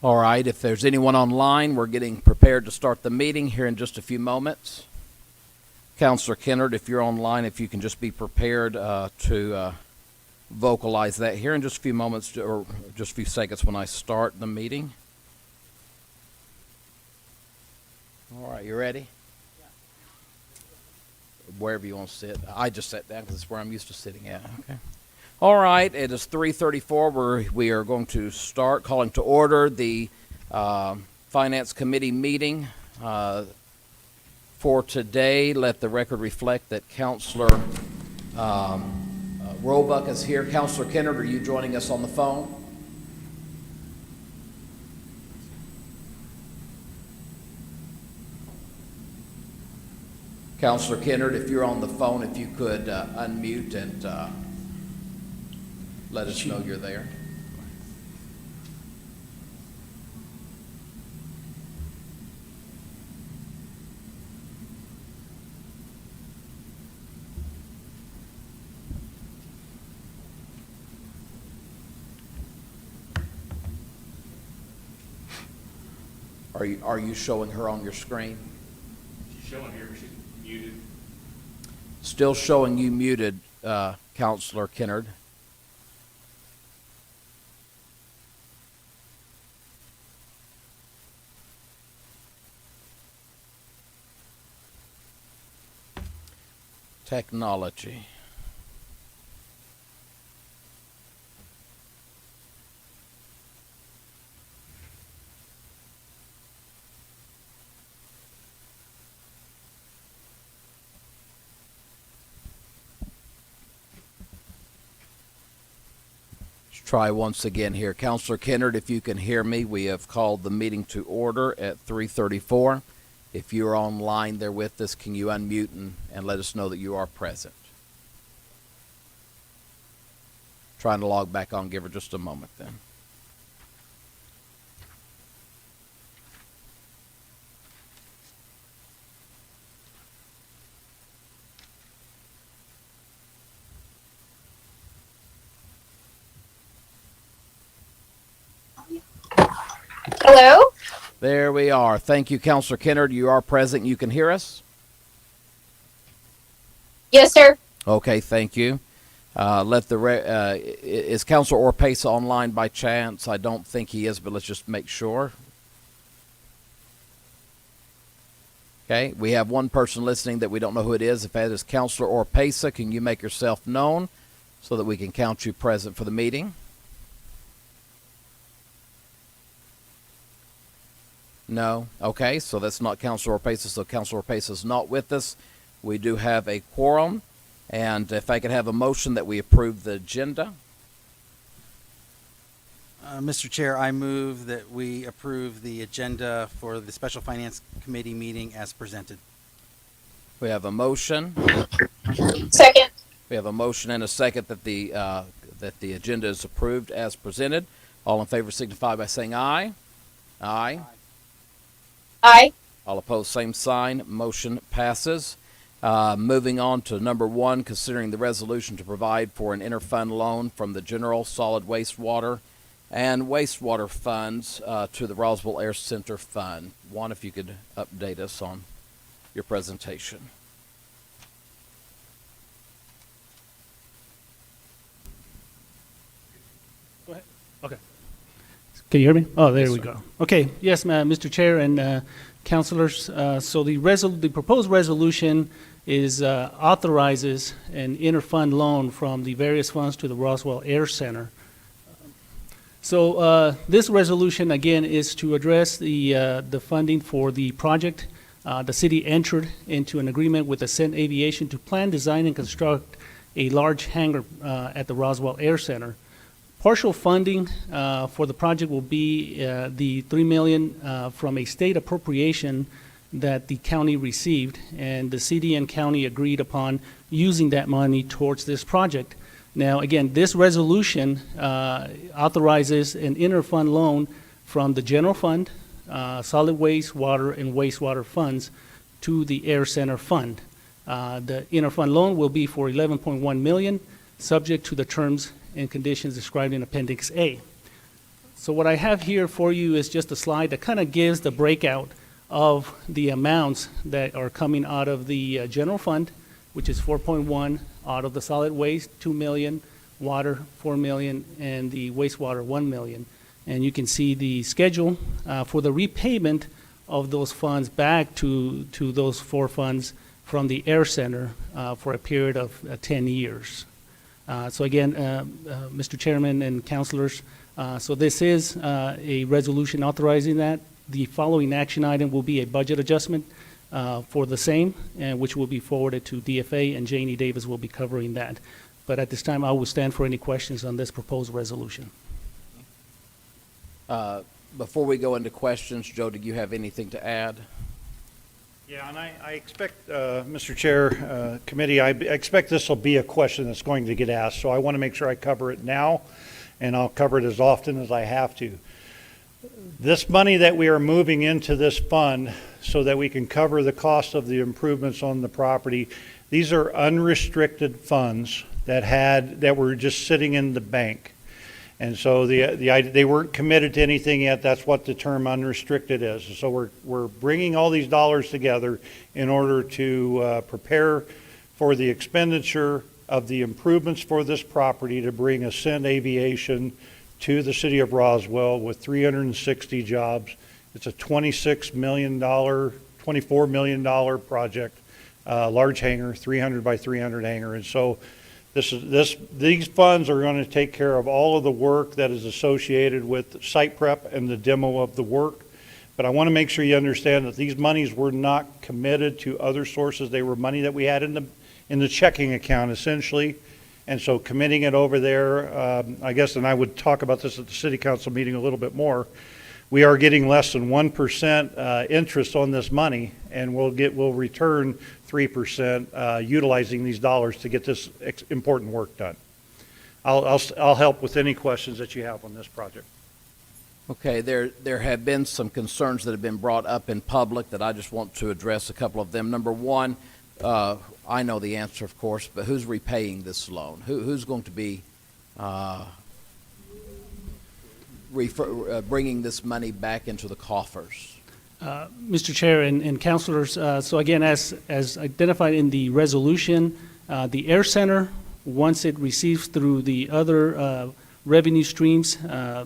All right, if there's anyone online, we're getting prepared to start the meeting here in just a few moments. Counselor Kennard, if you're online, if you can just be prepared to vocalize that here in just a few moments or just a few seconds when I start the meeting. All right, you ready? Yeah. Wherever you want to sit. I just sat down because it's where I'm used to sitting at. Okay. All right, it is 3:34. We are going to start calling to order the Finance Committee meeting for today. Let the record reflect that Counselor Roebuck is here. Counselor Kennard, are you joining us on the phone? Counselor Kennard, if you're on the phone, if you could unmute and let us know you're there. Are you showing her on your screen? She's showing here, but she's muted. Still showing you muted, Counselor Kennard. Technology. Let's try once again here. Counselor Kennard, if you can hear me, we have called the meeting to order at 3:34. If you're online there with us, can you unmute and let us know that you are present? Trying to log back on. Give her just a moment then. Hello? There we are. Thank you, Counselor Kennard. You are present. You can hear us? Yes, sir. Okay, thank you. Is Counselor Orpesa online by chance? I don't think he is, but let's just make sure. Okay, we have one person listening that we don't know who it is. If that is Counselor Orpesa, can you make yourself known so that we can count you present for the meeting? No? Okay, so that's not Counselor Orpesa, so Counselor Orpesa is not with us. We do have a quorum, and if I could have a motion that we approve the agenda. Mr. Chair, I move that we approve the agenda for the Special Finance Committee meeting as presented. We have a motion. Second. We have a motion and a second that the agenda is approved as presented. All in favor signify by saying aye. Aye. Aye. All opposed, same sign. Motion passes. Moving on to number 1, considering the resolution to provide for an interfund loan from the General Solid Wastewater and Wastewater Funds to the Roswell Air Center Fund. Juan, if you could update us on your presentation. Go ahead. Okay. Can you hear me? Oh, there we go. Okay. Yes, Mr. Chair and councilors. So the proposed resolution is authorizes an interfund loan from the various funds to the Roswell Air Center. So this resolution again is to address the funding for the project. The city entered into an agreement with Ascent Aviation to plan, design, and construct a large hangar at the Roswell Air Center. Partial funding for the project will be the $3 million from a state appropriation that the county received, and the city and county agreed upon using that money towards this project. Now, again, this resolution authorizes an interfund loan from the general fund, solid waste, water, and wastewater funds to the Air Center Fund. The interfund loan will be for $11.1 million, subject to the terms and conditions described in Appendix A. So what I have here for you is just a slide that kind of gives the breakout of the amounts that are coming out of the general fund, which is 4.1, out of the solid waste, 2 million, water, 4 million, and the wastewater, 1 million. And you can see the schedule for the repayment of those funds back to those four funds from the Air Center for a period of 10 years. So again, Mr. Chairman and councilors, so this is a resolution authorizing that. The following action item will be a budget adjustment for the same, and which will be forwarded to DFA, and Janie Davis will be covering that. But at this time, I will stand for any questions on this proposed resolution. Before we go into questions, Joe, do you have anything to add? Yeah, and I expect, Mr. Chair, committee, I expect this will be a question that's going to get asked, so I want to make sure I cover it now, and I'll cover it as often as I have to. This money that we are moving into this fund so that we can cover the cost of the improvements on the property, these are unrestricted funds that were just sitting in the bank. And so they weren't committed to anything yet. That's what the term unrestricted is. So we're bringing all these dollars together in order to prepare for the expenditure of the improvements for this property to bring Ascent Aviation to the city of Roswell with 360 jobs. It's a $26 million, $24 million project, large hangar, 300 by 300 hangar. And so these funds are going to take care of all of the work that is associated with site prep and the demo of the work. But I want to make sure you understand that these monies were not committed to other sources. They were money that we had in the checking account, essentially. And so committing it over there, I guess, and I would talk about this at the city council meeting a little bit more, we are getting less than 1% interest on this money, and we'll return 3% utilizing these dollars to get this important work done. I'll help with any questions that you have on this project. Okay, there have been some concerns that have been brought up in public that I just want to address a couple of them. Number one, I know the answer, of course, but who's repaying this loan? Who's going to be bringing this money back into the coffers? Mr. Chair and councilors, so again, as identified in the resolution, the Air Center, once it receives through the other revenue streams,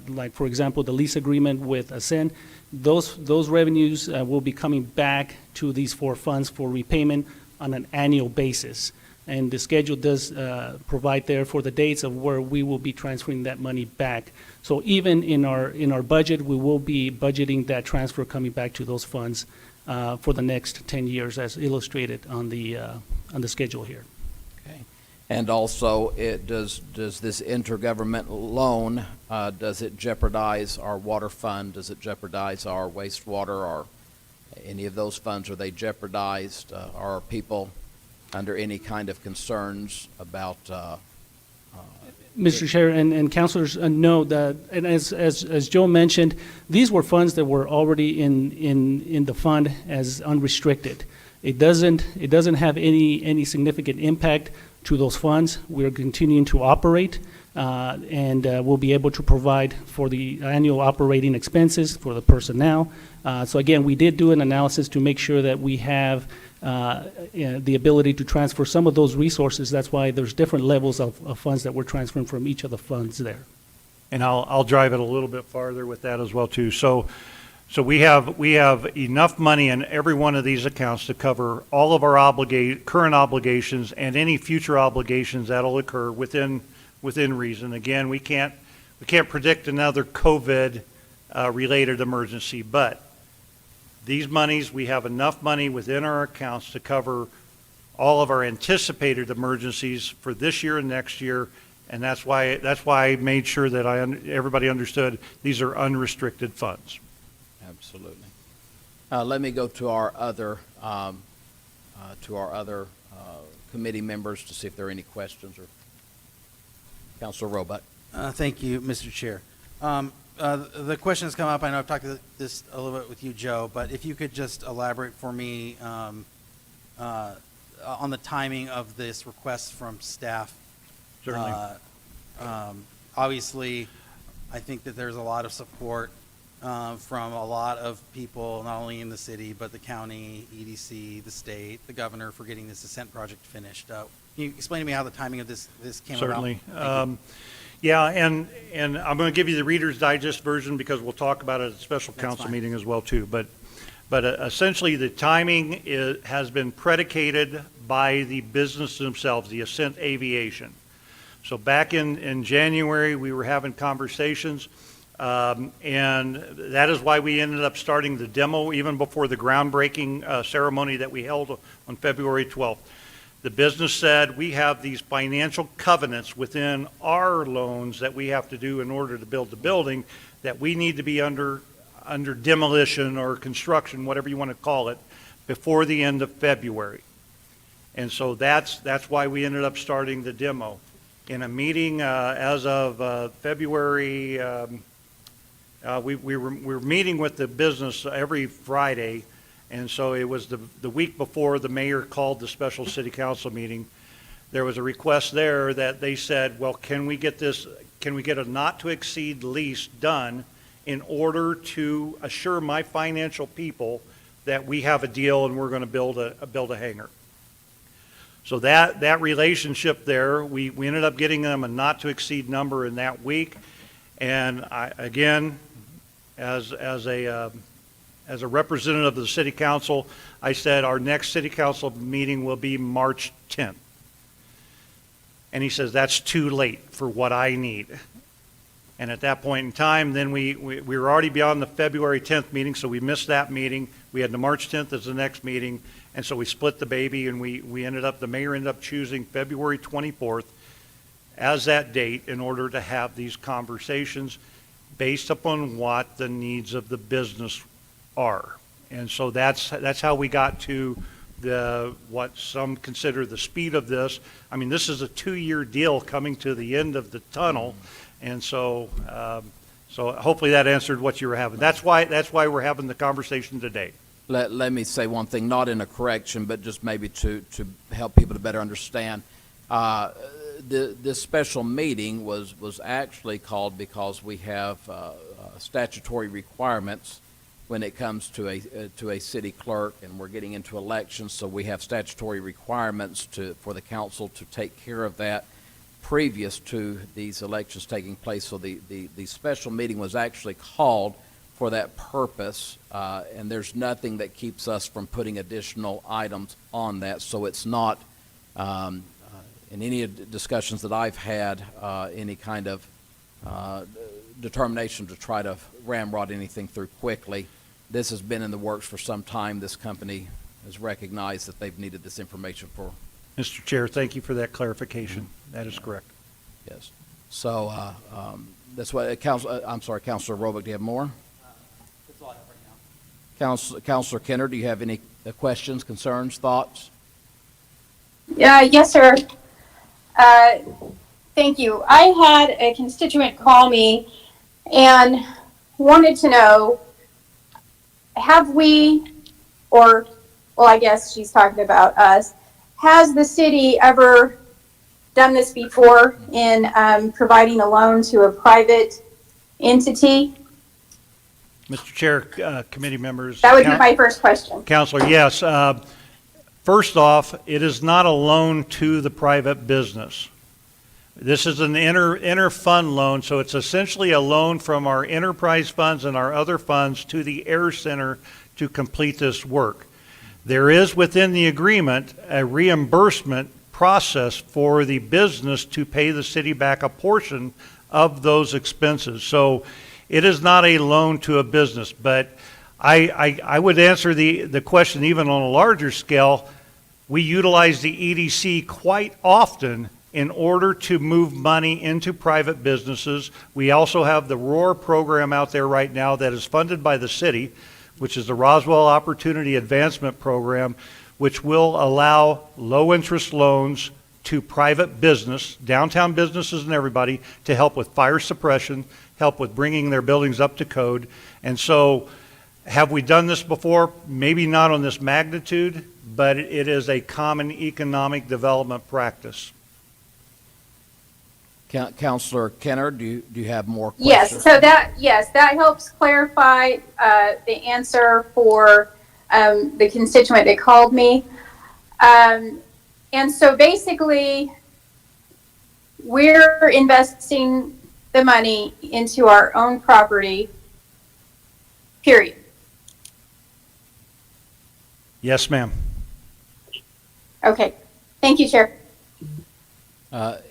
like for example, the lease agreement with Ascend, those revenues will be coming back to these four funds for repayment on an annual basis. And the schedule does provide there for the dates of where we will be transferring that money back. So even in our budget, we will be budgeting that transfer coming back to those funds for the next 10 years, as illustrated on the schedule here. Okay, and also, does this intergovernmental loan does it jeopardize our water fund? Does it jeopardize our wastewater? Or any of those funds, are they jeopardized? Are people under any kind of concerns about Mr. Chair and councilors, know that, and as Joe mentioned, these were funds that were already in the fund as unrestricted. It doesn't have any significant impact to those funds. We're continuing to operate, and we'll be able to provide for the annual operating expenses for the personnel. So again, we did do an analysis to make sure that we have the ability to transfer some of those resources. That's why there's different levels of funds that we're transferring from each of the funds there. And I'll drive it a little bit farther with that as well too. So we have enough money in every one of these accounts to cover all of our current obligations and any future obligations that'll occur within reason. Again, we can't predict another COVID related emergency, but these monies, we have enough money within our accounts to cover all of our anticipated emergencies for this year and next year, and that's why I made sure that everybody understood these are unrestricted funds. Absolutely. Let me go to our other committee members to see if there are any questions. Or Councilor Roebuck. Thank you, Mr. Chair. The question has come up. I know I've talked to this a little bit with you, Joe, but if you could just elaborate for me on the timing of this request from staff. Certainly. Obviously, I think that there's a lot of support from a lot of people, not only in the city, but the county, EDC, the state, the governor, for getting this Ascent project finished. Can you explain to me how the timing of this came Certainly. about? Yeah, and I'm going to give you the Reader's Digest version because we'll talk about it at the special That's council fine. meeting as well too. But essentially the timing has been predicated by the business themselves, the Ascent Aviation. So back in January, we were having conversations, and that is why we ended up starting the demo even before the groundbreaking ceremony that we held on February 12th. The business said, we have these financial covenants within our loans that we have to do in order to build the building that we need to be under demolition or construction, whatever you want to call it, before the end of February. And so that's why we ended up starting the demo. In a meeting as of February, we were meeting with the business every Friday, and so it was the week before the mayor called the special city council meeting. There was a request there that they said, well, can we get a not to exceed lease done in order to assure my financial people that we have a deal and we're going to build a hangar. So that relationship there, we ended up getting them a not to exceed number in that week. And again, as a representative of the city council, I said our next city council meeting will be March 10th. And he says, that's too late for what I need. And at that point in time, then we were already beyond the February 10th meeting, so we missed that meeting. We had the March 10th as the next meeting, and so we split the baby, and the mayor ended up choosing February 24th as that date in order to have these conversations based upon what the needs of the business are. And so that's how we got to what some consider the speed of this. I mean, this is a 2-year deal coming to the end of the tunnel. And so hopefully that answered what you were having. That's why we're having the conversation today. Let me say one thing, not in a correction, but just maybe to help people to better understand. This special meeting was actually called because we have statutory requirements when it comes to a city clerk, and we're getting into elections, so we have statutory requirements for the council to take care of that previous to these elections taking place. So the special meeting was actually called for that purpose, and there's nothing that keeps us from putting additional items on that. So it's not, in any discussions that I've had, any kind of determination to try to ramrod anything through quickly. This has been in the works for some time. This company has recognized that they've needed this information for. Mr. Chair, thank you for that clarification. That is correct. Yes. So that's what, Councilor Roebuck, do you have more? That's all I have right now. Councilor Kenner, do you have any questions, concerns, thoughts? Yes, sir. Thank you. I had a constituent call me and wanted to know, have we, or, well, I guess she's talking about us, has the city ever done this before in providing a loan to a private entity? Mr. Chair, committee members. That would be my first question. Counselor, yes. First off, it is not a loan to the private business. This is an inter-fund loan, so it's essentially a loan from our enterprise funds and our other funds to the Air Center to complete this work. There is within the agreement a reimbursement process for the business to pay the city back a portion of those expenses. So it is not a loan to a business, but I would answer the question even on a larger scale. We utilize the EDC quite often in order to move money into private businesses. We also have the ROAR program out there right now that is funded by the city, which is the Roswell Opportunity Advancement Program, which will allow low-interest loans to private business, downtown businesses and everybody, to help with fire suppression, help with bringing their buildings up to code. And so, have we done this before? Maybe not on this magnitude, but it is a common economic development practice. Counselor Kenner, do you have more Yes, questions? so that helps clarify the answer for the constituent that called me. And so basically, we're investing the money into our own property, period. Yes, ma'am. Okay, thank you, Chair.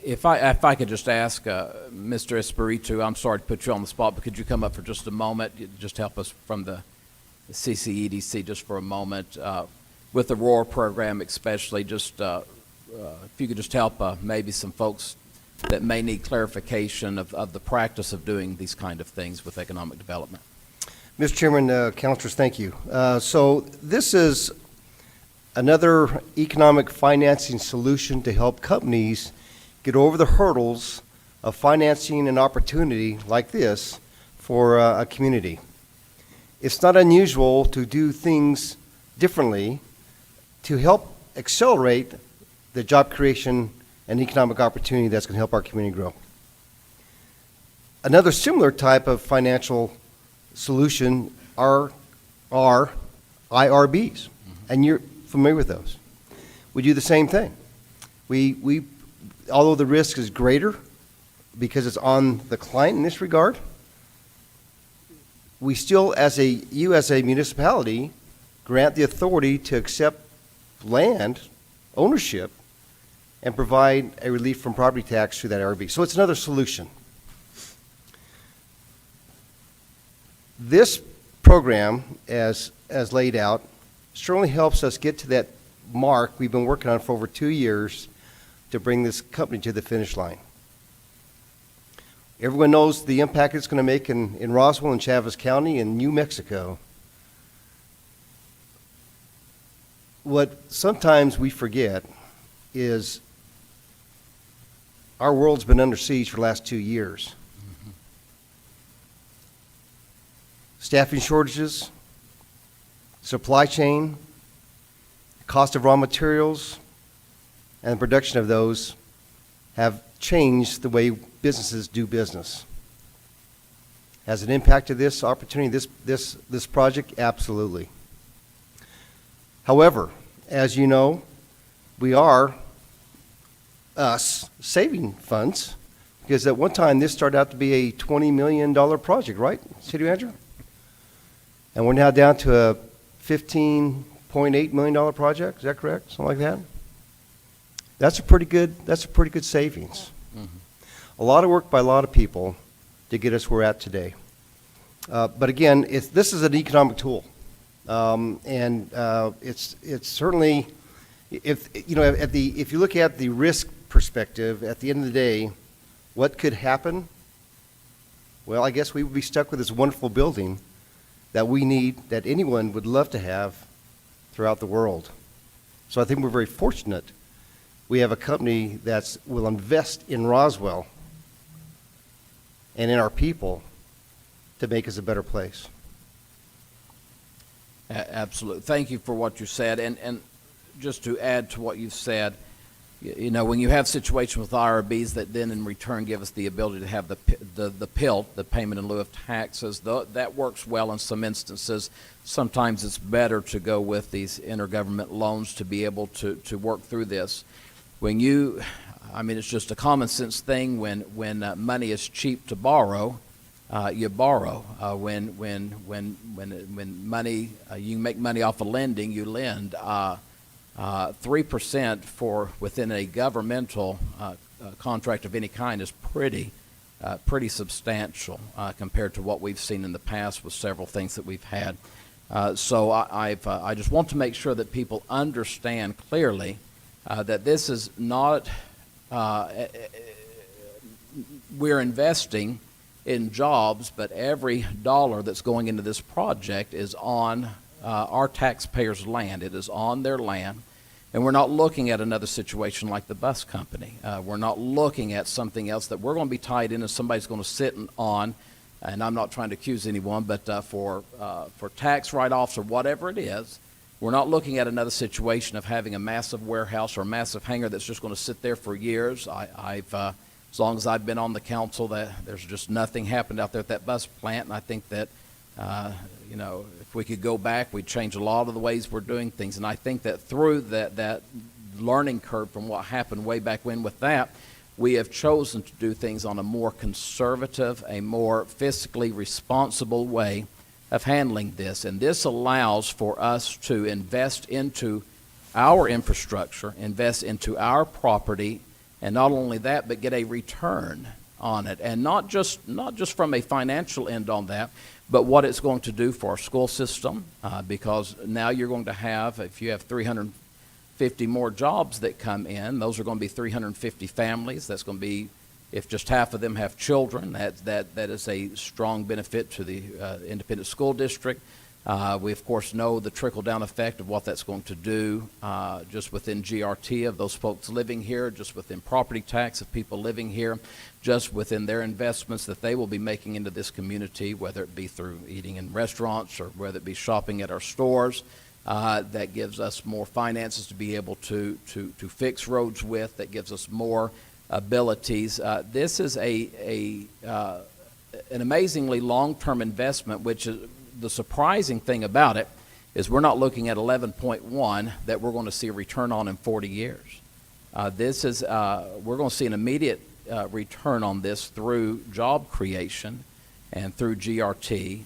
If I could just ask Mr. Espiritu, I'm sorry to put you on the spot, but could you come up for just a moment? Just help us from the CCEDC just for a moment. With the ROAR program especially, just if you could just help maybe some folks that may need clarification of the practice of doing these kind of things with economic development. Mr. Chairman, councilors, thank you. So this is another economic financing solution to help companies get over the hurdles of financing an opportunity like this for a community. It's not unusual to do things differently to help accelerate the job creation and economic opportunity that's going to help our community grow. Another similar type of financial solution are IRBs, and you're familiar with those. We do the same thing. We although the risk is greater because it's on the client in this regard, we still, as a municipality, grant the authority to accept land ownership and provide a relief from property tax through that IRB. So it's another solution. This program, as laid out, certainly helps us get to that mark we've been working on for over 2 years to bring this company to the finish line. Everyone knows the impact it's going to make in Roswell and Chavez County and New Mexico. What sometimes we forget is our world's been under siege for the last 2 years. Staffing shortages, supply chain, cost of raw materials, and the production of those have changed the way businesses do business. Has it impacted this opportunity, this project? Absolutely. However, as you know, we are saving funds because at one time this started out to be a $20 million project, right, City Manager? And we're now down to a $15.8 million project. Is that correct? Something like that. That's a pretty good savings. Mm-hmm. A lot of work by a lot of people to get us where we're at today. But again, this is an economic tool, and it's certainly, if you look at the risk perspective, at the end of the day, what could happen? Well, I guess we would be stuck with this wonderful building that we need, that anyone would love to have throughout the world. So I think we're very fortunate. We have a company that will invest in Roswell and in our people to make us a better place. Absolutely. Thank you for what you said. And just to add to what you've said, you know, when you have situations with IRBs that then in return give us the ability to have the PILT, the payment in lieu of taxes, that works well in some instances. Sometimes it's better to go with these intergovernment loans to be able to work through this. When it's just a common sense thing. When money is cheap to borrow, you borrow. When money, you can make money off of lending, you lend. 3% for within a governmental contract of any kind is pretty substantial compared to what we've seen in the past with several things that we've had. So I just want to make sure that people understand clearly that this is not, we're investing in jobs, but every dollar that's going into this project is on our taxpayers' land. It is on their land. And we're not looking at another situation like the bus company. We're not looking at something else that we're going to be tied in and somebody's going to sit on, and I'm not trying to accuse anyone, but for tax write-offs or whatever it is, we're not looking at another situation of having a massive warehouse or a massive hangar that's just going to sit there for years. I've as long as I've been on the council, that there's just nothing happened out there at that bus plant. And I think that, if we could go back, we'd change a lot of the ways we're doing things. And I think that through that learning curve from what happened way back when with that, we have chosen to do things on a more conservative, a more fiscally responsible way of handling this. And this allows for us to invest into our infrastructure, invest into our property, and not only that, but get a return on it. And not just from a financial end on that, but what it's going to do for our school system, because now you're going to have, if you have 350 more jobs that come in, those are going to be 350 families. That's going to be, if just half of them have children, that is a strong benefit to the independent school district. We, of course, know the trickle-down effect of what that's going to do just within GRT of those folks living here, just within property tax of people living here, just within their investments that they will be making into this community, whether it be through eating in restaurants or whether it be shopping at our stores. That gives us more finances to be able to fix roads with, that gives us more abilities. This is an amazingly long-term investment, which is the surprising thing about it is we're not looking at 11.1 that we're going to see a return on in 40 years. We're going to see an immediate return on this through job creation and through GRT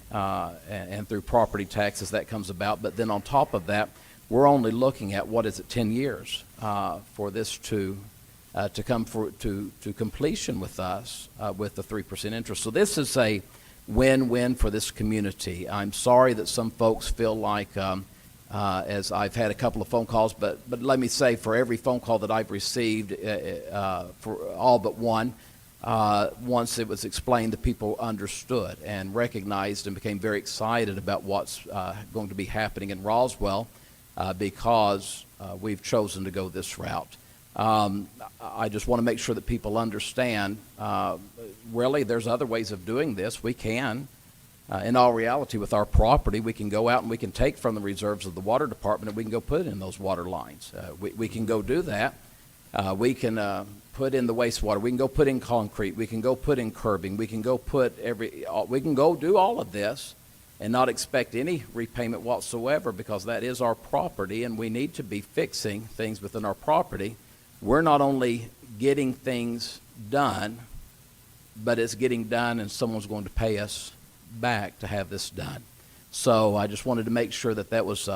and through property tax as that comes about. But then on top of that, we're only looking at, 10 years for this to come to completion with us with the 3% interest. So this is a win-win for this community. I'm sorry that some folks feel like, as I've had a couple of phone calls, but let me say, for every phone call that I've received, for all but one, once it was explained, the people understood and recognized and became very excited about what's going to be happening in Roswell because we've chosen to go this route. I just want to make sure that people understand, really, there's other ways of doing this. We can, in all reality, with our property, we can go out and we can take from the reserves of the water department and we can go put it in those water lines. We can go do that. We can put in the wastewater. We can go put in concrete. We can go put in curbing. We can go we can go do all of this and not expect any repayment whatsoever, because that is our property and we need to be fixing things within our property. We're not only getting things done, but it's getting done and someone's going to pay us back to have this done. So I just wanted to make sure that that was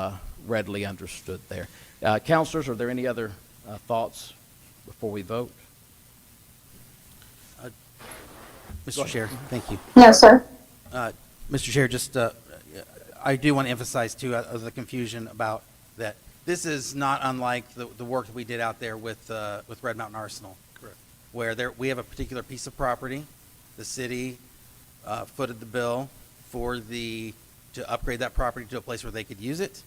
readily understood there. Councilors, are there any other thoughts before we vote? Mr. Chair, thank you. No, sir. Mr. Chair, just I do want to emphasize, too, the confusion about that. This is not unlike the work that we did out there with Red Mountain Arsenal. Correct. Where we have a particular piece of property. The city footed the bill to upgrade that property to a place where they could use it.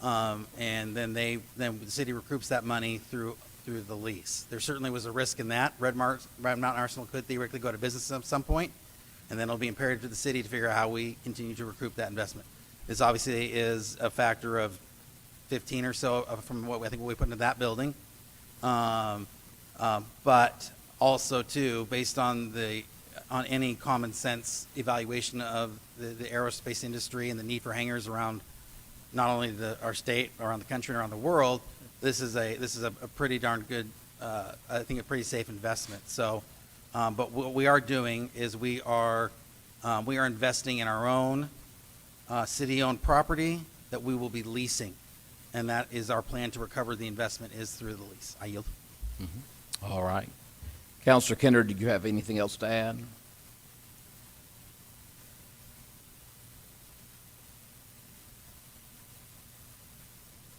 And then the city recoups that money through the lease. There certainly was a risk in that. Red Mountain Arsenal could theoretically go out of business at some point, and then it'll be imperative to the city to figure out how we continue to recoup that investment. This obviously is a factor of 15 or so from what we put into that building. But also, too, based on any common sense evaluation of the aerospace industry and the need for hangars around not only our state, around the country, and around the world, this is a pretty darn good, I think, a pretty safe investment. So, but what we are doing is we are investing in our own city-owned property that we will be leasing. And that is our plan to recover the investment is through the lease. I yield. Mm-hmm. All right. Councilor Kenner, did you have anything else to add?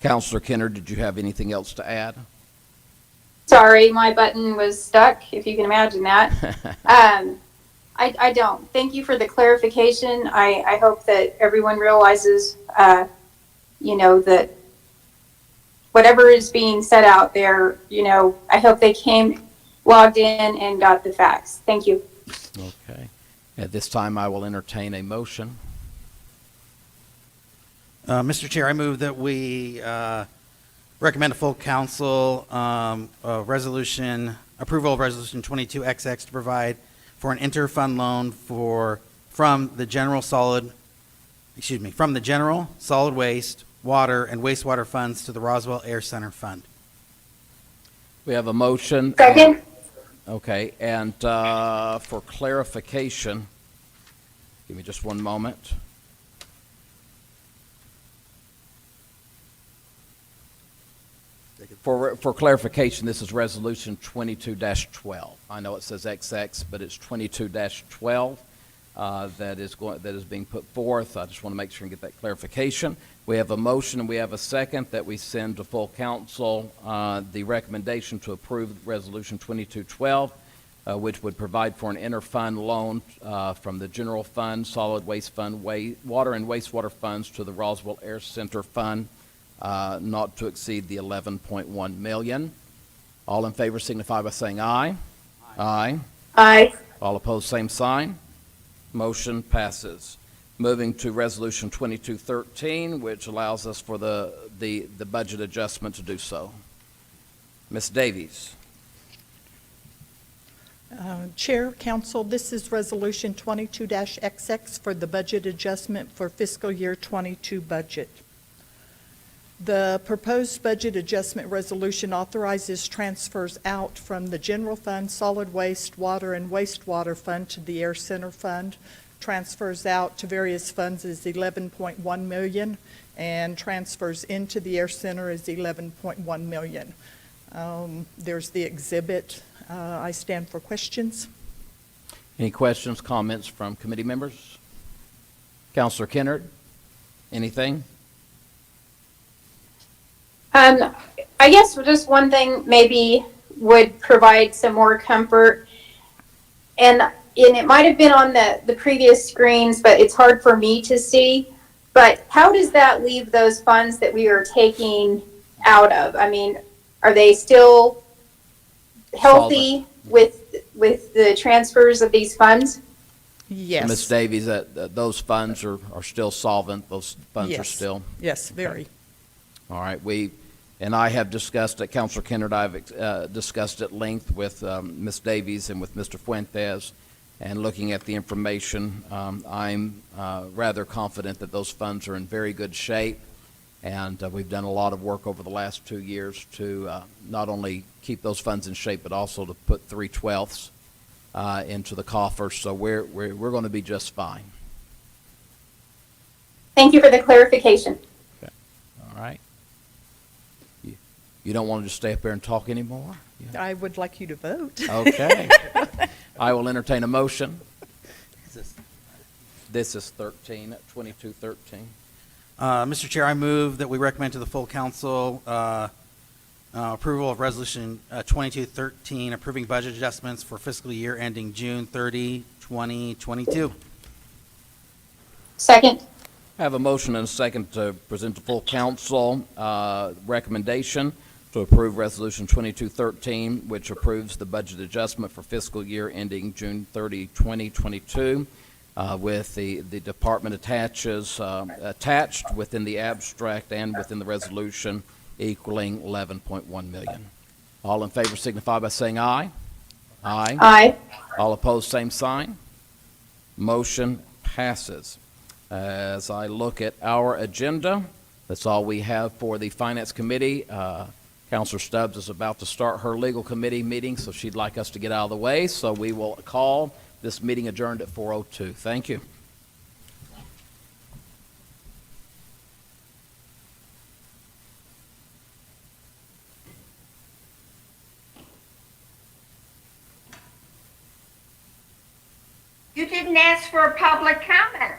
Councilor Kenner, did you have anything else to add? Sorry, my button was stuck, if you can imagine that. I don't. Thank you for the clarification. I hope that everyone realizes, that whatever is being said out there, I hope they logged in and got the facts. Thank you. Okay. At this time, I will entertain a motion. Mr. Chair, I move that we recommend to full council resolution approval of Resolution 22XX to provide for an inter-fund loan from the general solid waste, water, and wastewater funds to the Roswell Air Center Fund. We have a motion. Second. Okay, and for clarification, give me just one moment. For clarification, this is Resolution 22-12. I know it says XX, but it's 22-12 that is being put forth. I just want to make sure and get that clarification. We have a motion and we have a second that we send to full council the recommendation to approve Resolution 22-12, which would provide for an inter-fund loan from the general fund, solid waste fund, water and wastewater funds to the Roswell Air Center Fund, not to exceed the 11.1 million. All in favor signify by saying aye. Aye. Aye. All opposed, same sign. Motion passes. Moving to Resolution 2213, which allows us for the budget adjustment to do so. Ms. Davies. Chair, Council, this is Resolution 22-XX for the budget adjustment for fiscal year 22 budget. The proposed budget adjustment resolution authorizes transfers out from the general fund, solid waste, water, and wastewater fund to the Air Center Fund. Transfers out to various funds is 11.1 million, and transfers into the Air Center is 11.1 million. There's the exhibit. I stand for questions. Any questions, comments from committee members? Councilor Kennard, anything? I guess just one thing maybe would provide some more comfort, and it might have been on the previous screens, but it's hard for me to see. But how does that leave those funds that we are taking out of? I mean, are they still healthy with the transfers of these funds? Yes. Ms. Davies, those funds are still solvent. Those funds are Yes. still. Yes, very. All right. I have discussed it, Councilor Kennard, I've discussed at length with Ms. Davies and with Mr. Fuentes, and looking at the information, I'm rather confident that those funds are in very good shape, and we've done a lot of work over the last 2 years to not only keep those funds in shape, but also to put 3/12 into the coffers, so we're going to be just fine. Thank you for the clarification. Okay. All right. You don't want to just stay up there and talk anymore? Yeah. I would like you to vote. Okay. I will entertain a motion. This is 2213. Mr. Chair, I move that we recommend to the full council approval of Resolution 2213, approving budget adjustments for fiscal year ending June 30, 2022. Second. I have a motion and a second to present to full council recommendation to approve Resolution 2213, which approves the budget adjustment for fiscal year ending June 30, 2022, with the department attached within the abstract and within the resolution, equaling 11.1 million. All in favor signify by saying aye. Aye. Aye. All opposed, same sign. Motion passes. As I look at our agenda, that's all we have for the Finance Committee. Councilor Stubbs is about to start her legal committee meeting, so she'd like us to get out of the way. So we will call this meeting adjourned at 4:02. Thank you. You didn't ask for a public comment.